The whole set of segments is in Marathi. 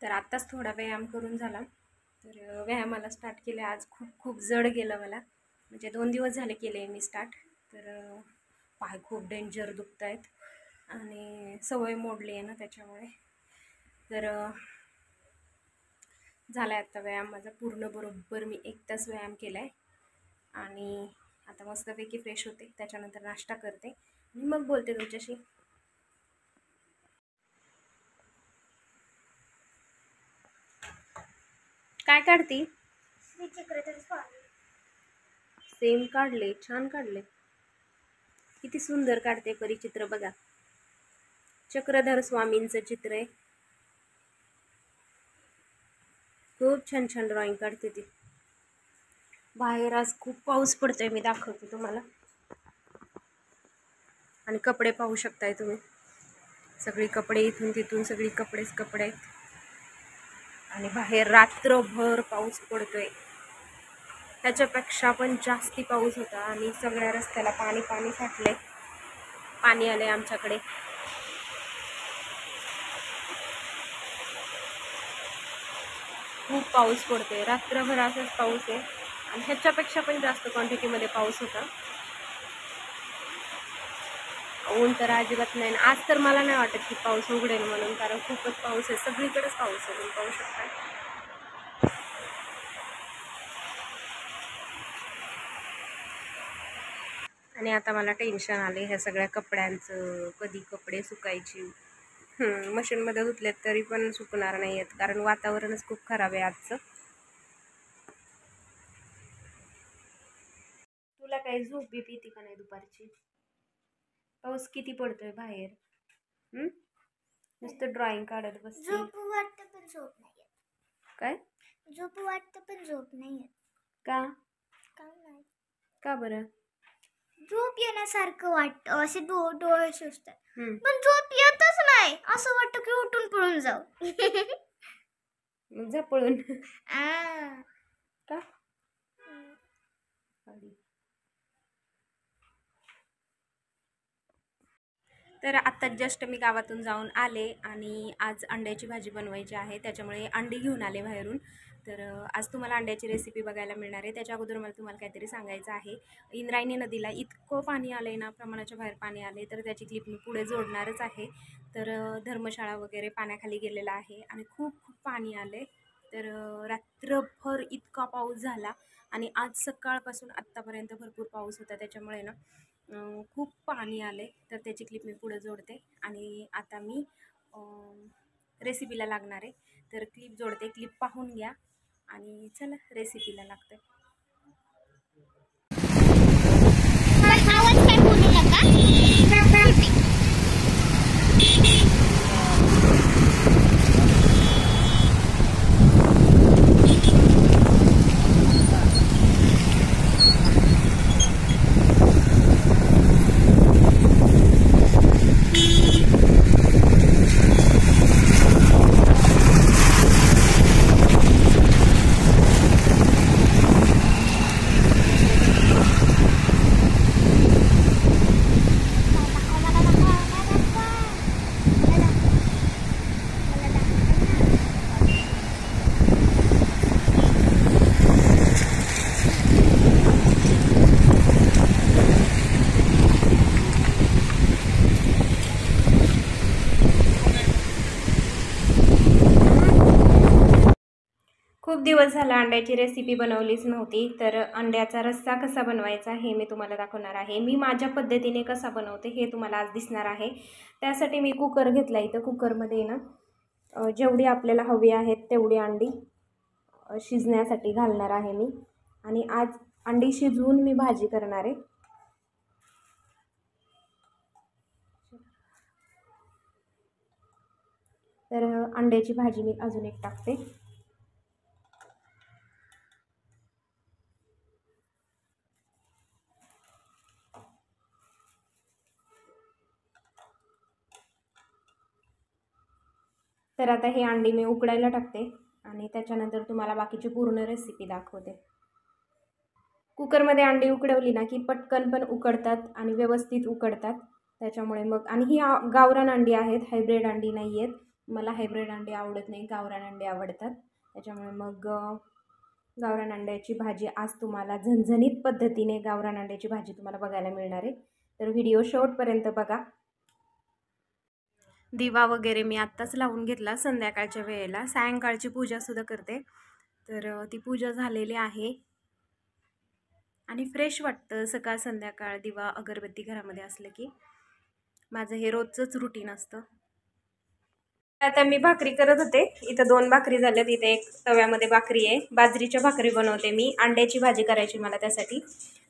तर आत्ताच थोडा व्यायाम करून झाला. तर व्यायामाला स्टार्ट केलं. आज खूप जड गेलं मला, म्हणजे 2 दिवस झाले केले मी स्टार्ट. तर पाय खूप डेंजर दुखत आहेत आणि सवय मोडली आहे ना त्याच्यामुळे. तर झाला आहे आत्ता व्यायाम माझा पूर्ण. बरोबर मी 1 तास व्यायाम केला आहे आणि आता मस्तपैकी फ्रेश होते, त्याच्यानंतर नाश्ता करते आणि मग बोलते तुमच्याशी. काय काढती? सेम काढले, छान काढले. किती सुंदर काढते परिचित्र बघा. चक्रधर स्वामींचं चित्र आहे. खूप छान छान ड्रॉइंग काढते ती. बाहेर आज खूप पाऊस पडतोय, मी दाखवते तुम्हाला. आणि कपडे पाहू शकताय तुम्ही, सगळी कपडे इथून तिथून सगळी कपडेच कपडे आहेत. आणि बाहेर रात्रभर पाऊस पडतोय, त्याच्यापेक्षा पण जास्ती पाऊस होता आणि सगळ्या रस्त्याला पाणी साठले. पाणी आले आमच्याकडे. खूप पाऊस पडतोय, रात्रभर असाच पाऊस आहे आणि ह्याच्यापेक्षा पण जास्त क्वांटिटीमध्ये पाऊस होता. ऊन तर अजिबात नाही. आज तर मला नाही वाटत की पाऊस उघडेल म्हणून, कारण खूपच पाऊस आहे, सगळीकडेच पाऊस आहे. तुम्ही पाहू शकता. आणि आता मला टेन्शन आले ह्या सगळ्या कपड्यांचं, कधी कपडे सुकायची. मशीनमध्ये धुतलेत तरी पण सुकणार नाही आहेत, कारण वातावरणच खूप खराब आहे आजचं. तुला काही झोप बीप येते का नाही दुपारची? पाऊस किती पडतोय बाहेर. नुसतं ड्रॉइंग काढत बसते. झोप वाटतं पण झोप नाही. काय झोप वाटतं पण झोप नाही. का? का बरं? झोप येण्यासारखं वाटतं, असे डोळे सुचतात, पण झोप येतच नाही. असं वाटतं की उठून पळून जाऊ. मग जा पळून. का? तर आत्ता जस्ट मी गावातून जाऊन आले आणि आज अंड्याची भाजी बनवायची आहे, त्याच्यामुळे अंडी घेऊन आले बाहेरून. तर आज तुम्हाला अंड्याची रेसिपी बघायला मिळणार आहे. त्याच्या अगोदर मला तुम्हाला काहीतरी सांगायचं आहे. इंद्रायणी नदीला इतकं पाणी आलं आहे ना, प्रमाणाच्या बाहेर पाणी आले, तर त्याची क्लिप मी पुढे जोडणारच आहे. तर धर्मशाळा वगैरे पाण्याखाली गेलेला आहे आणि खूप पाणी आले. तर रात्रभर इतका पाऊस झाला आणि आज सकाळपासून आत्तापर्यंत भरपूर पाऊस होता, त्याच्यामुळे ना खूप पाणी आले. तर त्याची क्लिप मी पुढे जोडते आणि आता मी रेसिपीला लागणार आहे. तर क्लिप जोडते, क्लिप पाहून घ्या आणि चला रेसिपीला लागते. आवाज काय बोलू नका. खूप दिवस झाला अंड्याची रेसिपी बनवलीच नव्हती. तर अंड्याचा रस्सा कसा बनवायचा हे मी तुम्हाला दाखवणार आहे. मी माझ्या पद्धतीने कसा बनवते हे तुम्हाला आज दिसणार आहे. त्यासाठी मी कुकर घेतला. इथं कुकरमध्ये ना जेवढी आपल्याला हवी आहेत तेवढी अंडी शिजण्यासाठी घालणार आहे मी. आणि आज अंडी शिजवून मी भाजी करणार आहे. तर अंड्याची भाजी मी अजून एक टाकते. तर आता हे अंडी मी उकडायला टाकते आणि त्याच्यानंतर तुम्हाला बाकीची पूर्ण रेसिपी दाखवते. कुकरमध्ये अंडी उकडवली ना की पटकन पण उकडतात आणि व्यवस्थित उकडतात. त्याच्यामुळे मग, आणि ही गावरान अंडी आहेत, हायब्रिड अंडी नाही आहेत. मला हायब्रिड अंडे आवडत नाही, गावरान अंडे आवडतात. त्याच्यामुळे मग गावरान अंड्याची भाजी आज तुम्हाला झणझणीत पद्धतीने गावरान अंड्याची भाजी तुम्हाला बघायला मिळणार आहे. तर व्हिडिओ शेवटपर्यंत बघा. दिवा वगैरे मी आत्ताच लावून घेतला संध्याकाळच्या वेळेला. सायंकाळची पूजासुद्धा करते. तर ती पूजा झालेली आहे आणि फ्रेश वाटतं सकाळ संध्याकाळ दिवा अगरबत्ती घरामध्ये असलं की. माझं हे रोजचंच रुटीन असतं. आता मी भाकरी करत होते. इथं 2 भाकरी झाल्यात. इथे एक तव्यामध्ये भाकरी आहे. बाजरीच्या भाकरी बनवते मी. अंड्याची भाजी करायची मला त्यासाठी.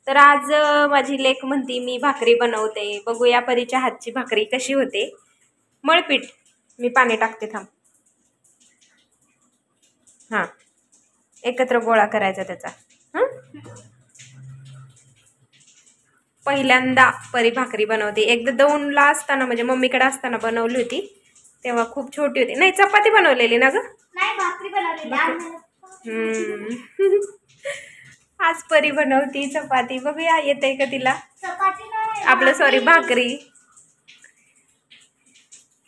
तर आज माझी लेक म्हणती मी भाकरी बनवते, बघूया परीच्या हातची भाकरी कशी होते. मळपीठ मी पाणी टाकते, थांब. हां, एकत्र गोळा करायचा त्याचा. हां, पहिल्यांदा परी भाकरी बनवते. एकदा दौंडला असताना म्हणजे मम्मीकडे असताना बनवली होती, तेव्हा खूप छोटी होती. नाही, चपाती बनवलेली ना ग? नाही, भाकरी बनवलेली. आज परी बनवती चपाती. बघूया येते का तिला. चपाती नाही, आपलं सॉरी भाकरी.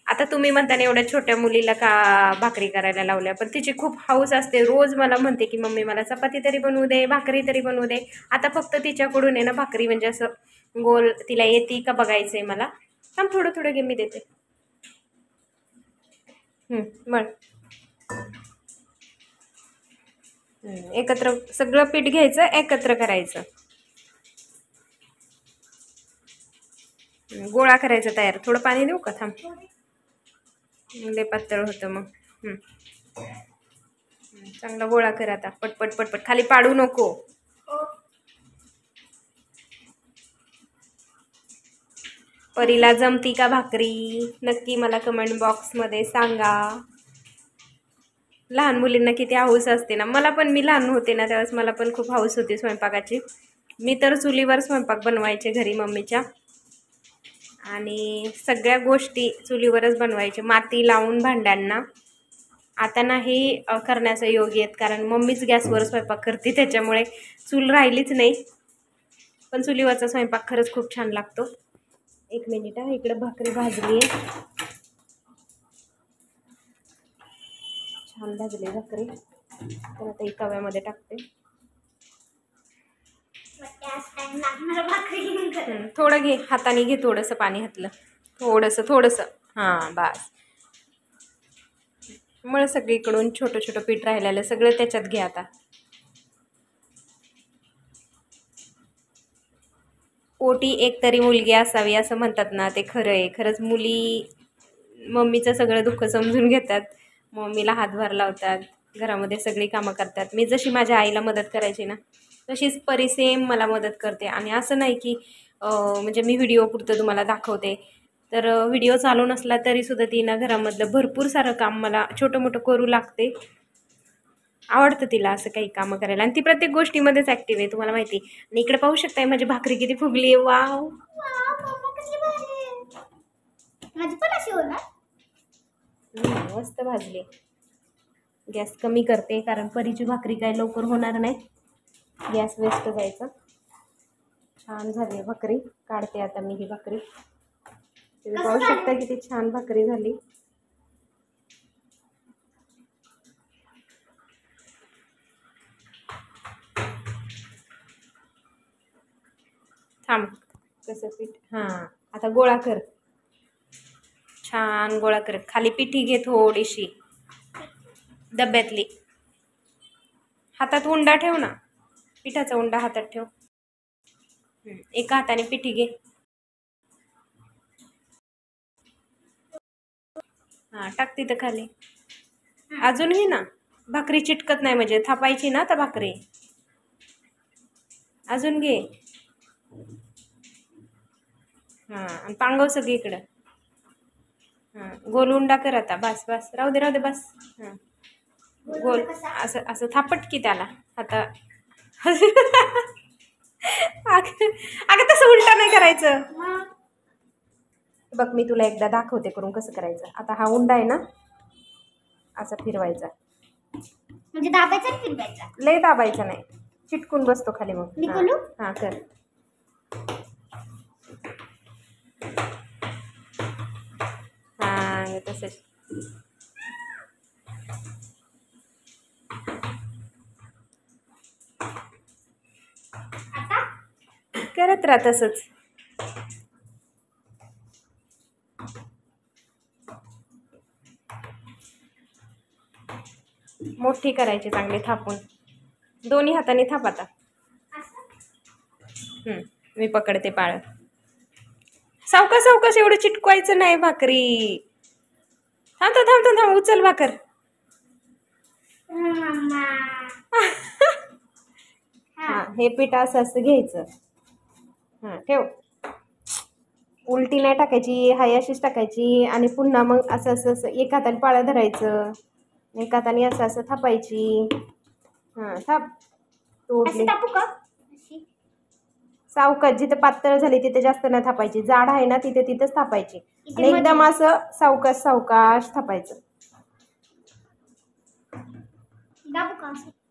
आता तुम्ही म्हणताना एवढ्या छोट्या मुलीला का भाकरी करायला लावल्या, पण तिची खूप हौस असते. रोज मला म्हणते की मम्मी मला चपाती तरी बनवू दे, भाकरी तरी बनवू दे. आता फक्त तिच्याकडून आहे ना भाकरी म्हणजे असं गोल तिला येते का बघायचंय मला. थांब, थोडं थोडं घे, मी देते. मळ. एकत्र सगळं पीठ घ्यायचं, एकत्र करायचं, गोळा करायचा तयार. थोडं पाणी देऊ का? थांब, लय पातळ होतं मग. चांगला गोळा कर आता. पटपट पटपट, खाली पाडू नको. परीला जमती का भाकरी नक्की मला कमेंट बॉक्समध्ये सांगा. लहान मुलींना किती हौस असते ना. मला पण, मी लहान होते ना त्यावेळेस मला पण खूप हौस होती स्वयंपाकाची. मी तर चुलीवर स्वयंपाक बनवायचे घरी मम्मीच्या, आणि सगळ्या गोष्टी चुलीवरच बनवायचे, माती लावून भांड्यांना. आता नाही करण्याचा योग येत, कारण मम्मीच गॅसवर स्वयंपाक करते, त्याच्यामुळे चूल राहिलीच नाही. पण चुलीवरचा स्वयंपाक खरंच खूप छान लागतो. 1 मिनिट हा, इकडे भाकरी भाजली आहे, छान भाजली भाकरी. तर आता ही तव्यामध्ये टाकते. थोडं घे, हाताने घे, थोडंसं पाणी घातलं, थोडंसं. हां, बस. मग सगळीकडून छोटं छोटं पीठ राहिलेलं सगळं त्याच्यात घे आता. पोटी एक तरी मुलगी असावी असं म्हणतात ना, ते खरं आहे. खरंच मुली मम्मीचं सगळं दुःख समजून घेतात, मम्मीला हातभार लावतात, घरामध्ये सगळी कामं करतात. मी जशी माझ्या आईला मदत करायची ना, तशीच परी सेम मला मदत करते. आणि असं नाही की म्हणजे मी व्हिडिओ पुरतं तुम्हाला दाखवते, तर व्हिडिओ चालू नसला तरीसुद्धा ती ना घरामधलं भरपूर सारं काम मला छोटं मोठं करू लागते. आवडतं तिला असं काही कामं करायला, आणि ती प्रत्येक गोष्टीमध्येच ॲक्टिव्ह आहे, तुम्हाला माहिती. आणि इकडे पाहू शकताय माझी भाकरी किती फुगली आहे. वाव, माझी पण अशी होणार. मस्त भाजली. गॅस कमी करते, कारण परीची भाकरी काय लवकर होणार नाही, गॅस वेस्ट जायचं. छान झाली भाकरी. काढते आता मी ही भाकरी. तुम्ही पाहू शकता किती छान भाकरी झाली. थांब, कसं पीठ. हां, आता गोळा कर, छान गोळा कर. खाली पिठी घे थोडीशी डब्यातली. हातात उंडा ठेव ना, पिठाचा उंडा हातात ठेव. एका हाताने पिठी घे. हां, टाक तिथं खाली. अजून घे ना, भाकरी चिटकत नाही म्हणजे थापायची ना आता भाकरी. अजून घे. हां, आणि पांगव सगळीकडं. हां, गोल उंडा कर आता. बस बस, राहू दे बस. हां, गोल असं थापट की त्याला आता. अगं तसं उलटा नाही करायचं. बघ, मी तुला एकदा दाखवते करून कसं करायचं. आता हा उंडा आहे ना, असा फिरवायचा, म्हणजे दाबायचा आणि फिरवायचा. लय दाबायचा नाही, चिटकून बसतो खाली मग. हां कर. हां, तसंच. करत राहा तसंच. मोठी करायची चांगली थापून. दोन्ही हाताने थाप आता. मी पकडते पाळ. सावकाश सावकाश, एवढं चिटकवायचं नाही भाकरी. थांब उचल भाकर. हा, हे पीठ असं असं घ्यायचं. हा ठेव. उलटी नाही टाकायची, हाय अशीच टाकायची. आणि पुन्हा मग असं असं असं एक हाताने पाळं धरायचं, एक हाताने असं असं थापायची. हा थाप. तोडली सावकाश. जिथे पातळ झाली तिथे जास्त नाही थापायची, जाड आहे ना तिथे तिथेच थापायची. आणि एकदम असं सावकाश सावकाश थापायचं.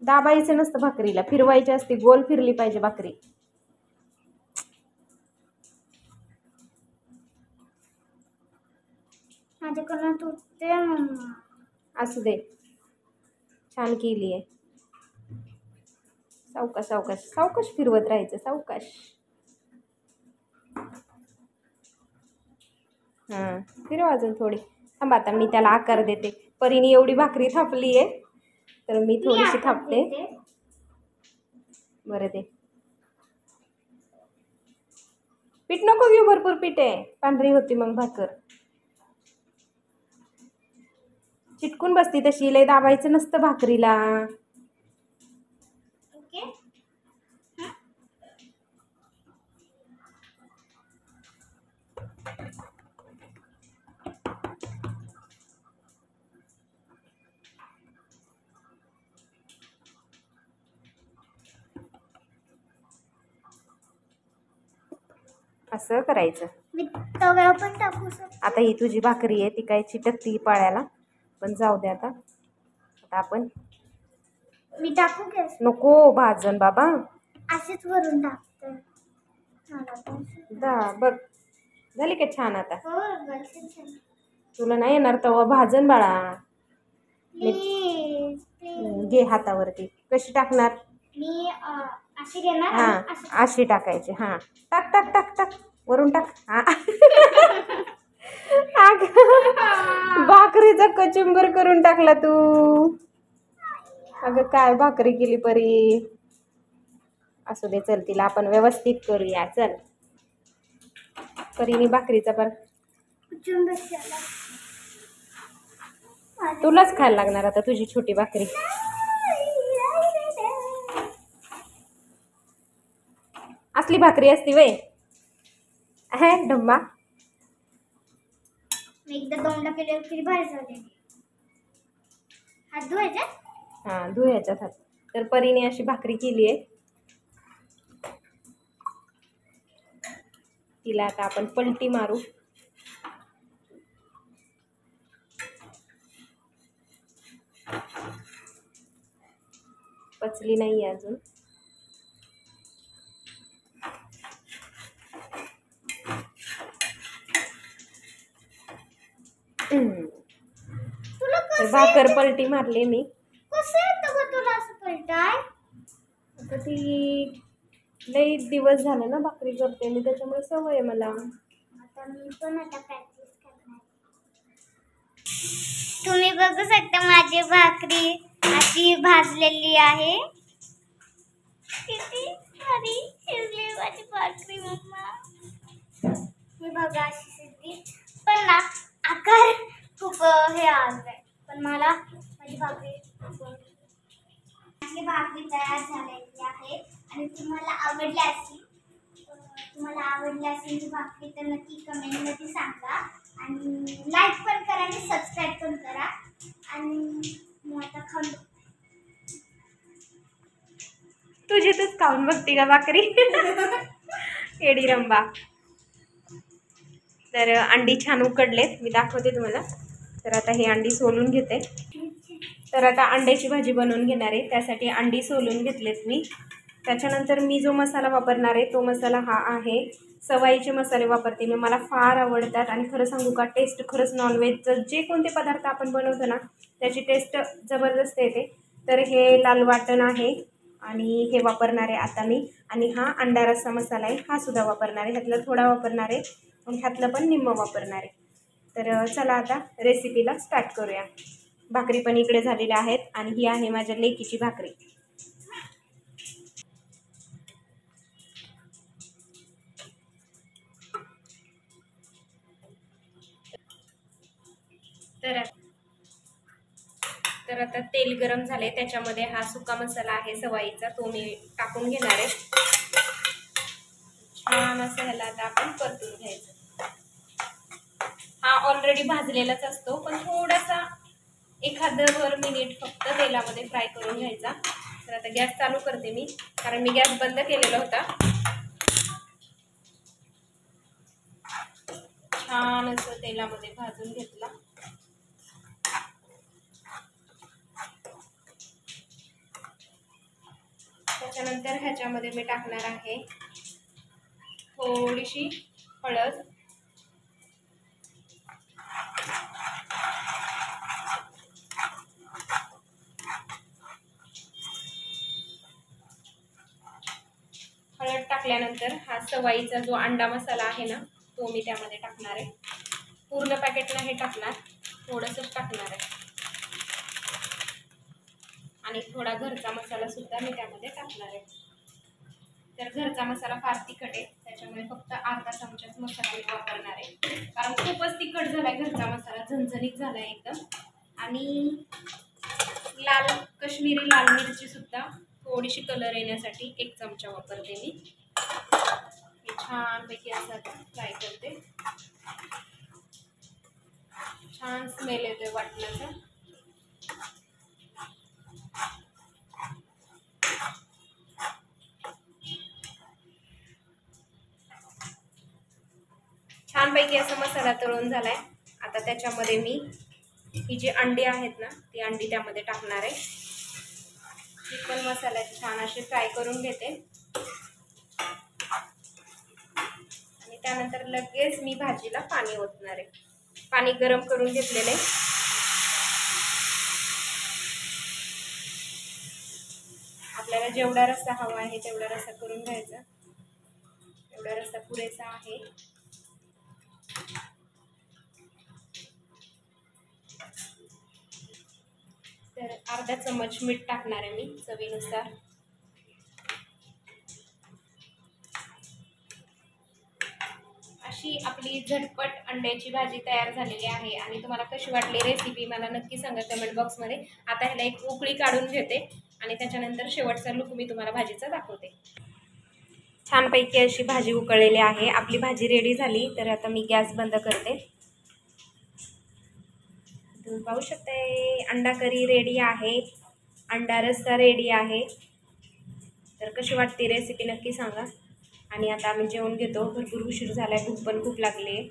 दाबायचं नसतं भाकरीला, फिरवायची असते. गोल फिरली पाहिजे भाकरी. असू दे, छान केली आहे. सावकाश सावकाश सावकाश फिरवत राहायचं, सावकाश. फिरव अजून थोडी. थांबा, आता मी त्याला आकार देते. परीने एवढी भाकरी थापली आहे तर मी थोडीशी थापते. बरं दे. पीठ नको घेऊ, भरपूर पीठ आहे. पांढरी होती मग भाकर. चिटकून बसती तशी, लय दाबायचं नसतं भाकरीला. असं करायचं. आता ही तुझी भाकरी आहे, ती काय चिटकती पाळ्याला, पण जाऊ दे. आता आपण मी टाकू का? नको भाजन बाबा, असेच वरून टाकते. बघ झाली का छान. आता तुला नाही येणार तवा भाजन बाळा. घे हातावरती. कशी टाकणार? मी अशी घेणार. हा अशी टाकायची. हा टाक टाक टाक टाक, वरून टाक. हा भाकरीचा कचुंबर करून टाकला तू. अगं काय भाकरी केली परी. असू दे, चल तिला आपण व्यवस्थित करूया. चल, परीने भाकरीचा पर तुलाच खायला लागणार आता तुझी छोटी भाकरी. असली भाकरी असती वय आहे डब्बा. मी एकदा दोनदा केले तरी भारी झाले. हात धुवायचे. हा धुयाच्यात हात. तर परीने अशी भाकरी केली आहे. तिला आता आपण पलटी मारू. पचली नाही अजून. तर भाकर पलटी मारली मी. कसं येतं गं तुला असं पलटाय? आता ती लई दिवस झाले ना भाकरी करते मी, त्याच्यामुळे सवय आहे मला. आता मी पण आता प्रॅक्टिस करणार. तुम्ही बघू शकता माझी भाकरी अशी भाजलेली आहे. किती भारी शिजली माझी भाकरी मम्मा. मी बघा अशी शिजली, पण ना आकार खूप हे आलंय. पण मला माझी भाकरी तयार झालेली आहे. आणि तुम्हाला आवडली असेल ही भाकरी तर नक्की कमेंटमध्ये सांगा. आणि लाईक पण करा आणि सबस्क्राईब पण करा. आणि मी आता खाऊन तुझी तूच खाऊन बघते का भाकरी? एडी रंबा. तर अंडी छान उकडलेत, मी दाखवते तुम्हाला. तर आता हे अंडी सोलून घेते. तर आता अंड्याची भाजी बनवून घेणार आहे, त्यासाठी अंडी सोलून घेतलेत मी. त्याच्यानंतर मी जो मसाला वापरणार आहे तो मसाला हा आहे. सवाईचे मसाले वापरते मी, मला फार आवडतात. आणि खरं सांगू का, टेस्ट खरंच नॉनव्हेजचं जे कोणते पदार्थ आपण बनवतो ना त्याची टेस्ट जबरदस्त येते. तर हे लाल वाटण आहे, आणि हे वापरणार आहे आता मी. आणि हा अंडा रस्सा मसाला आहे, हा सुद्धा वापरणार आहे. ह्यातला थोडा वापरणार आहे, मग ह्यातलं पण निम्मं वापरणार आहे. तर चला आता रेसिपीला स्टार्ट करूया. भाकरी पण इकडे झालेल्या आहेत आणि ही आहे माझ्या लेकीची भाकरी. तर आता तेल गरम झाले, त्याच्यामध्ये हा सुका मसाला आहे सवाईचा, तो मी टाकून घेणार आहे. छान असं ह्याला आता आपण परतून घ्यायचं. हा ऑलरेडी भाजलेलाच असतो, पण थोडासा एखादं मिनिट फक्त तेलामध्ये फ्राय करून घ्यायचा. तर आता गॅस चालू करते मी, कारण मी गॅस बंद केलेला होता. छान असं तेलामध्ये भाजून घेतला. त्याच्यानंतर ह्याच्यामध्ये मी टाकणार आहे थोडीशी हळद, हळद टाकल्यानंतर हा सवाईचा जो अंडा मसाला आहे ना, तो मी त्यामध्ये टाकणार आहे. पूर्ण पॅकेट नाही टाकणार, थोडंसंच टाकणार आहे. आणि थोडा घरचा मसाला सुद्धा मी त्यामध्ये टाकणार आहे. तर घरचा मसाला फार तिखट आहे, त्याच्यामुळे फक्त अर्धा चमचाच मसाला मी वापरणार आहे, कारण खूपच तिखट झालाय घरचा मसाला, झणझणीत झालाय एकदम. आणि कश्मीरी लाल मिरची सुद्धा थोडीशी कलर येण्यासाठी 1 चमचा वापरते मी. हे छानपैकी असं फ्राय करते. छान स्मेल येतोय वाटण्याचा. छानपैकी असा मसाला तळून झालाय. आता त्याच्यामध्ये मी ही जी अंडी आहेत ना, ती अंडी त्यामध्ये टाकणार आहे. ही पण मसाल्याची छान अशी फ्राय करून घेते. आणि त्यानंतर लगेच मी भाजीला पाणी ओतणार आहे. पाणी गरम करून घेतलेले. आपल्याला जेवढा रस्सा हवा आहे तेवढा रस्सा करून घ्यायचा. एवढा रस्सा पुरेसा आहे. तर अर्धा चमच मीठ टाकणार आहे मी चवीनुसार. अशी आपली झटपट अंड्याची भाजी तयार झालेली आहे. आणि तुम्हाला कशी वाटली रेसिपी मला नक्की सांगा कमेंट बॉक्समध्ये. आता ह्याला एक उकळी काढून घेते आणि त्याच्यानंतर शेवटचा लूक मी तुम्हाला भाजीचा दाखवते. छानपैकी अशी भाजी उकळलेली आहे. आपली भाजी रेडी झाली. तर आता मी गॅस बंद करते. तुम्ही पाहू शकताय अंडा करी रेडी आहे, अंडा रस्सा रेडी आहे. तर कशी वाटते रेसिपी नक्की सांगा. आणि आता आम्ही जेवण घेतो. भरपूर उशीर झालाय, भूक पण खूप लागली आहे.